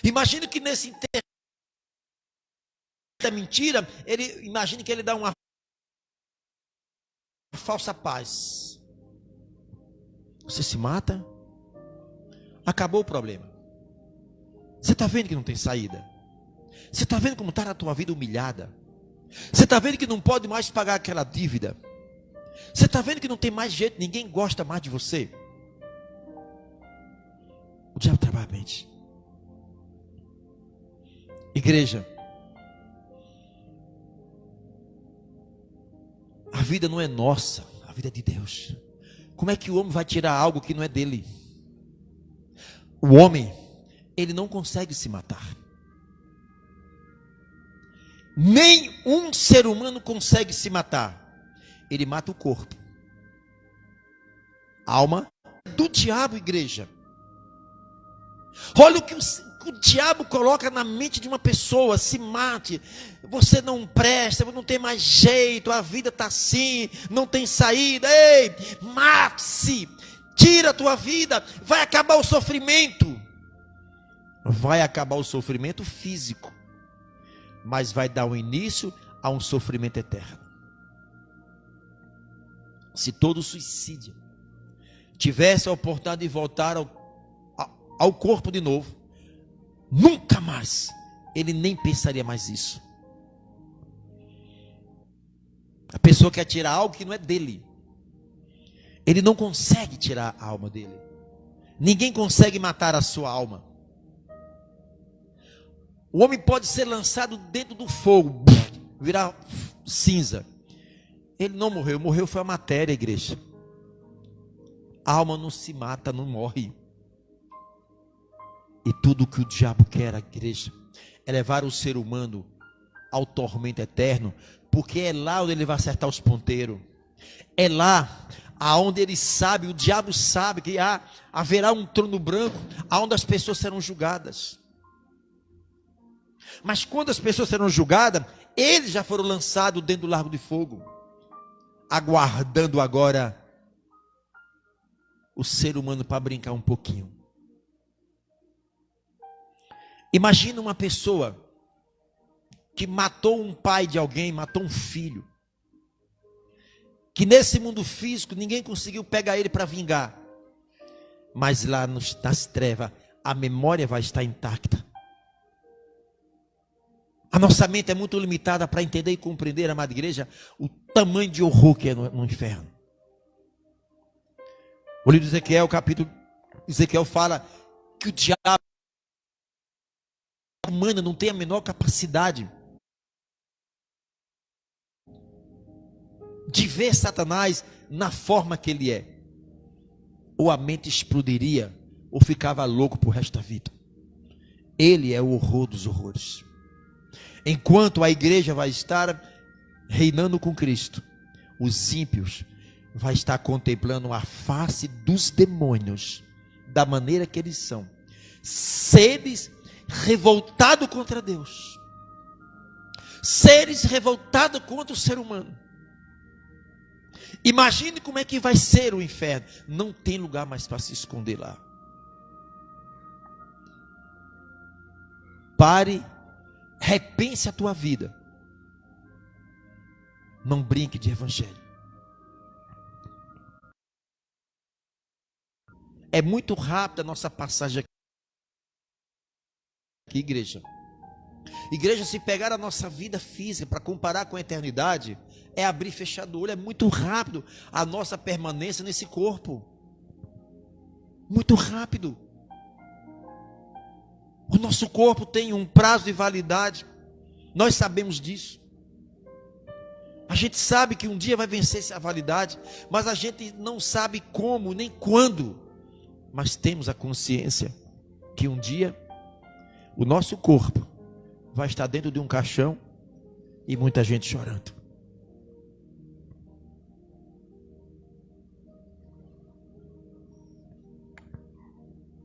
Imagine que nesse enterro da mentira, imagine que ele dá uma falsa paz. Você se mata, Acabou o problema. Você está vendo que não tem saída? Você está vendo como está a tua vida humilhada? Você está vendo que não pode mais pagar aquela dívida? Você está vendo que não tem mais jeito, ninguém gosta mais de você? O diabo trabalha a mente. Igreja, a vida não é nossa, a vida é de Deus. Como é que o homem vai tirar algo que não é dele? O homem, ele não consegue se matar. Nem um ser humano consegue se matar. Ele mata o corpo. Alma do diabo, igreja. Olha o que o diabo coloca na mente de uma pessoa: se mate, você não presta, não tem mais jeito, a vida está assim, não tem saída. Ei, mate-se, tira a tua vida, vai acabar o sofrimento. Vai acabar o sofrimento físico, mas vai dar um início a um sofrimento eterno. Se todo suicídio tivesse a oportunidade de voltar ao corpo de novo, nunca mais, ele nem pensaria mais isso. A pessoa quer tirar algo que não é dele. Ele não consegue tirar a alma dele. Ninguém consegue matar a sua alma. O homem pode ser lançado dentro do fogo, virar cinza. Ele não morreu, morreu foi a matéria, igreja. A alma não se mata, não morre. E tudo que o diabo quer, a igreja, é levar o ser humano ao tormento eterno, porque é lá onde ele vai acertar os ponteiros. É lá aonde ele sabe, o diabo sabe que haverá um trono branco, aonde as pessoas serão julgadas. Mas quando as pessoas serão julgadas, eles já foram lançados dentro do lago de fogo, aguardando agora o ser humano para brincar um pouquinho. Imagina uma pessoa que matou um pai de alguém, matou um filho, que nesse mundo físico ninguém conseguiu pegar ele para vingar, mas lá nas trevas a memória vai estar intacta. A nossa mente é muito limitada para entender e compreender, amada igreja, o tamanho de horror que é no inferno. O livro de Ezequiel, Ezequiel fala que o diabo humana não tem a menor capacidade de ver Satanás na forma que ele é. Ou a mente explodiria, ou ficava louco pro resto da vida. Ele é o horror dos horrores. Enquanto a igreja vai estar reinando com Cristo, os ímpios vai estar contemplando a face dos demônios, da maneira que eles são, seres revoltados contra Deus, seres revoltados contra o ser humano. Imagine como é que vai ser o inferno. Não tem lugar mais para se esconder lá. Pare, repense a tua vida. Não brinque de evangelho. É muito rápida a nossa passagem aqui, igreja. Igreja, se pegar a nossa vida física para comparar com a eternidade, é abrir e fechar do olho. É muito rápido a nossa permanência nesse corpo. Muito rápido. O nosso corpo tem um prazo de validade. Nós sabemos disso. A gente sabe que um dia vai vencer essa validade, mas a gente não sabe como nem quando. Mas temos a consciência que um dia o nosso corpo vai estar dentro de um caixão e muita gente chorando.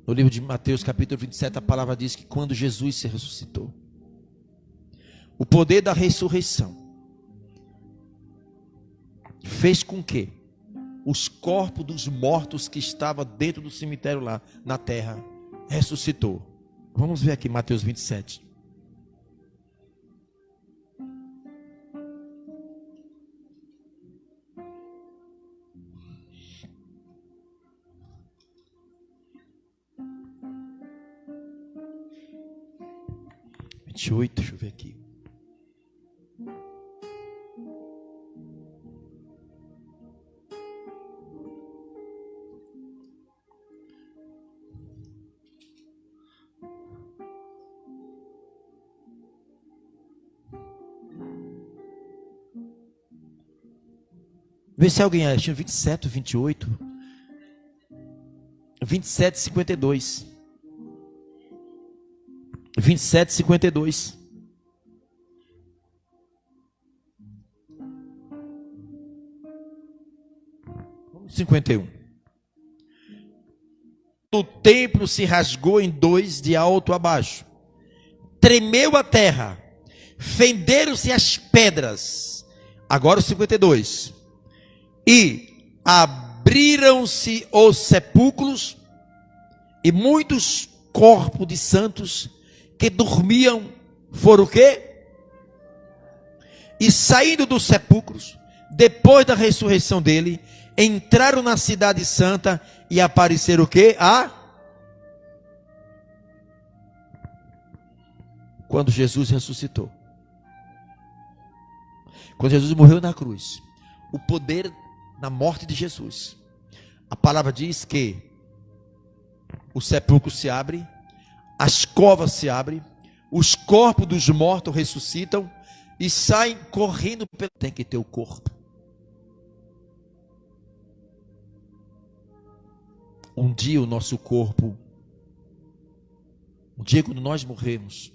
No livro de Mateus, capítulo 27, a palavra diz que quando Jesus se ressuscitou, o poder da ressurreição fez com que os corpos dos mortos que estavam dentro do cemitério lá na terra ressuscitou. Vamos ver aqui Mateus 27. 28, deixa eu ver aqui. Vê se alguém acha 27, 28. 27, 52. 27, 52. Vamos 51. O templo se rasgou em dois de alto a baixo. Tremeu a terra. Fenderam-se as pedras. Agora o 52. E abriram-se os sepulcros, e muitos corpos de santos que dormiam foram o quê? E saindo dos sepulcros, depois da ressurreição dele, entraram na cidade santa e apareceram o quê? Quando Jesus ressuscitou. Quando Jesus morreu na cruz, o poder na morte de Jesus, a palavra diz que o sepulcro se abre, as covas se abrem, os corpos dos mortos ressuscitam e saem correndo. Tem que ter o corpo. Um dia o nosso corpo, um dia quando nós morremos,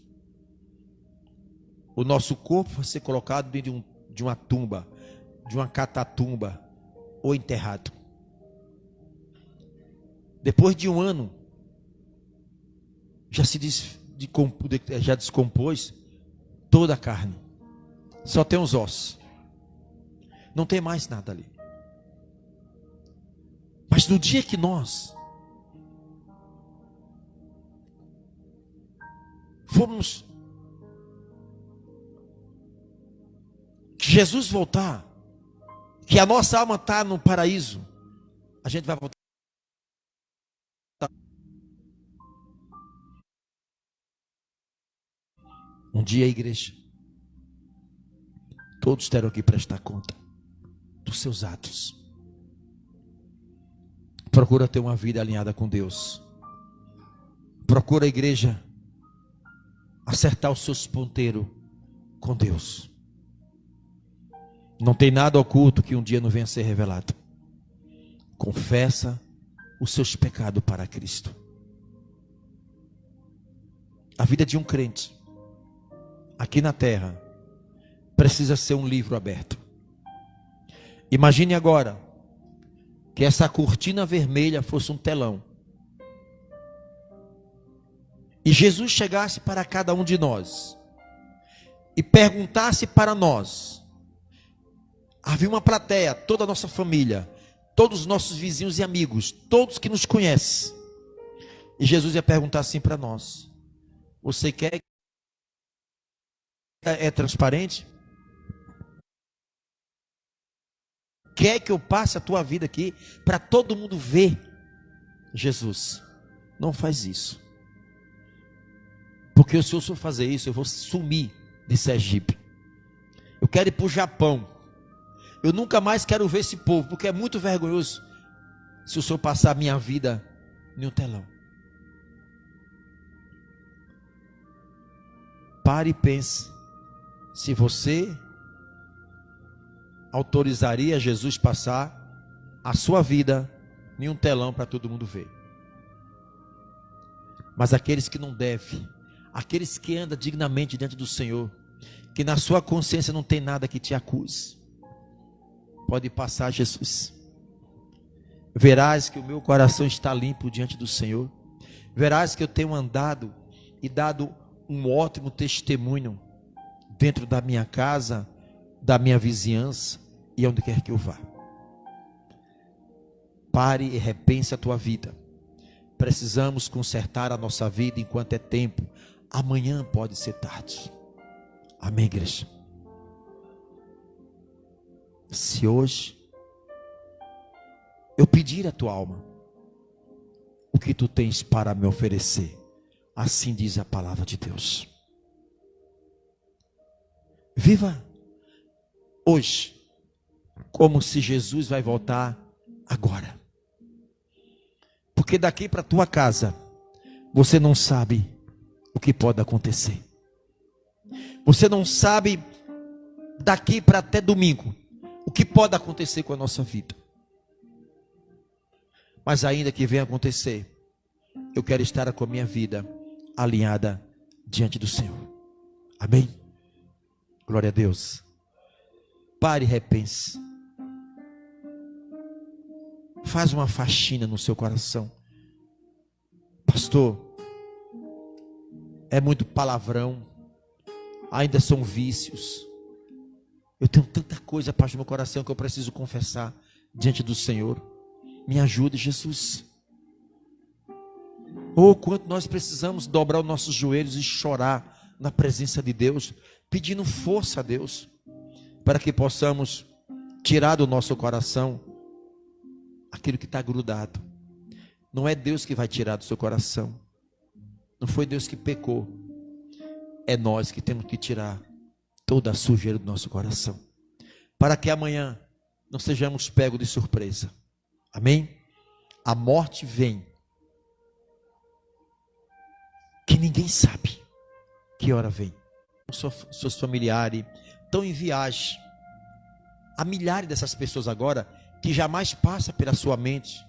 o nosso corpo vai ser colocado dentro de uma tumba, de uma catatumba, ou enterrado. Depois de um ano, já já descompôs toda a carne. Só tem os ossos. Não tem mais nada ali. Mas no dia que nós formos, que Jesus voltar, que a nossa alma está no paraíso, a gente vai voltar. Um dia a igreja, todos terão que prestar conta dos seus atos. Procura ter uma vida alinhada com Deus. Procura a igreja acertar os seus ponteiros com Deus. Não tem nada oculto que um dia não venha a ser revelado. Confessa os seus pecados para Cristo. A vida de um crente aqui na terra precisa ser um livro aberto. Imagine agora que essa cortina vermelha fosse um telão e Jesus chegasse para cada um de nós e perguntasse para nós. Havia uma plateia, toda a nossa família, todos os nossos vizinhos e amigos, todos que nos conhecem. E Jesus ia perguntar assim para nós: você quer? É transparente? Quer que eu passe a tua vida aqui para todo mundo ver Jesus? Não faz isso. Porque se eu for fazer isso, eu vou sumir de Sergipe. Eu quero ir para o Japão. Eu nunca mais quero ver esse povo, porque é muito vergonhoso se o senhor passar a minha vida em um telão. Pare e pense se você autorizaria Jesus passar a sua vida em um telão para todo mundo ver. Mas aqueles que não devem, aqueles que andam dignamente diante do Senhor, que na sua consciência não tem nada que te acuse, pode passar Jesus. Verás que o meu coração está limpo diante do Senhor. Verás que eu tenho andado e dado um ótimo testemunho dentro da minha casa, da minha vizinhança e onde quer que eu vá. Pare e repense a tua vida. Precisamos consertar a nossa vida enquanto é tempo. Amanhã pode ser tarde. Amém, igreja? Se hoje eu pedir a tua alma, o que tu tens para me oferecer, assim diz a palavra de Deus. Viva hoje como se Jesus vai voltar agora. Porque daqui para a tua casa, você não sabe o que pode acontecer. Você não sabe daqui para até domingo o que pode acontecer com a nossa vida. Mas ainda que venha acontecer, eu quero estar com a minha vida alinhada diante do Senhor. Amém? Glória a Deus. Pare e repense. Faz uma faxina no seu coração. Pastor, é muito palavrão, ainda são vícios. Eu tenho tanta coisa, pastor, no meu coração que eu preciso confessar diante do Senhor. Me ajude, Jesus. Oh, quanto nós precisamos dobrar os nossos joelhos e chorar na presença de Deus, pedindo força a Deus, para que possamos tirar do nosso coração aquilo que está grudado. Não é Deus que vai tirar do seu coração. Não foi Deus que pecou. É nós que temos que tirar toda a sujeira do nosso coração, para que amanhã não sejamos pegos de surpresa. Amém? A morte vem, que ninguém sabe que hora vem. Seus familiares estão em viagem. Há milhares dessas pessoas agora que jamais passa pela sua mente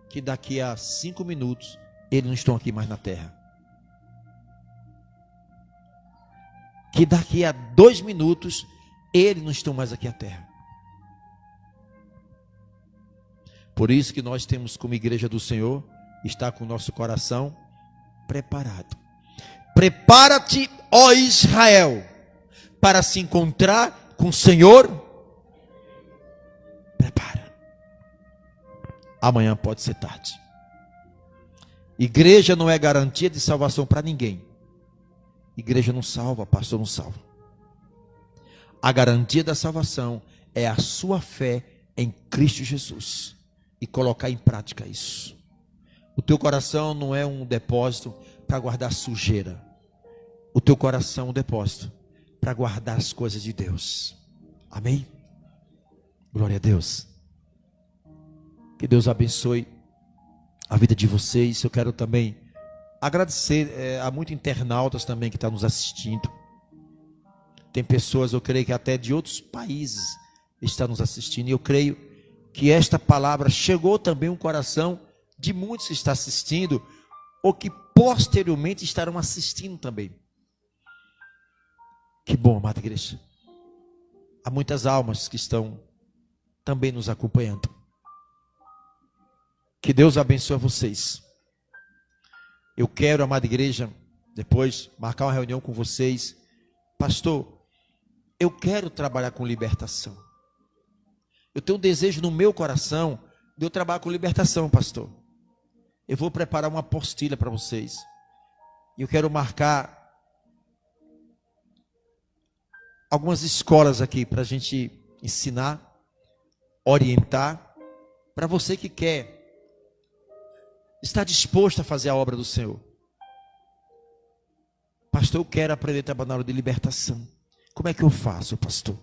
que daqui a 5 minutos eles não estão aqui mais na terra. Que daqui a 2 minutos eles não estão mais aqui na terra. Por isso que nós temos, como igreja do Senhor, estar com o nosso coração preparado. Prepara-te, ó Israel, para se encontrar com o Senhor. Prepara. Amanhã pode ser tarde. Igreja não é garantia de salvação para ninguém. Igreja não salva, pastor não salva. A garantia da salvação é a sua fé em Cristo Jesus e colocar em prática isso. O teu coração não é um depósito para guardar sujeira. O teu coração é um depósito para guardar as coisas de Deus. Amém? Glória a Deus. Que Deus abençoe a vida de vocês. Eu quero também agradecer a muitos internautas também que estão nos assistindo. Tem pessoas, eu creio que até de outros países estão nos assistindo. E eu creio que esta palavra chegou também ao coração de muitos que estão assistindo, ou que posteriormente estarão assistindo também. Que bom, amada igreja. Há muitas almas que estão também nos acompanhando. Que Deus abençoe vocês. Eu quero, amada igreja, depois marcar uma reunião com vocês. Pastor, eu quero trabalhar com libertação. Eu tenho um desejo no meu coração de eu trabalhar com libertação, pastor. Eu vou preparar uma apostila para vocês. E eu quero marcar algumas escolas aqui para a gente ensinar, orientar, para você que quer, está disposto a fazer a obra do Senhor. Pastor, eu quero aprender a trabalhar na hora de libertação. Como é que eu faço, pastor?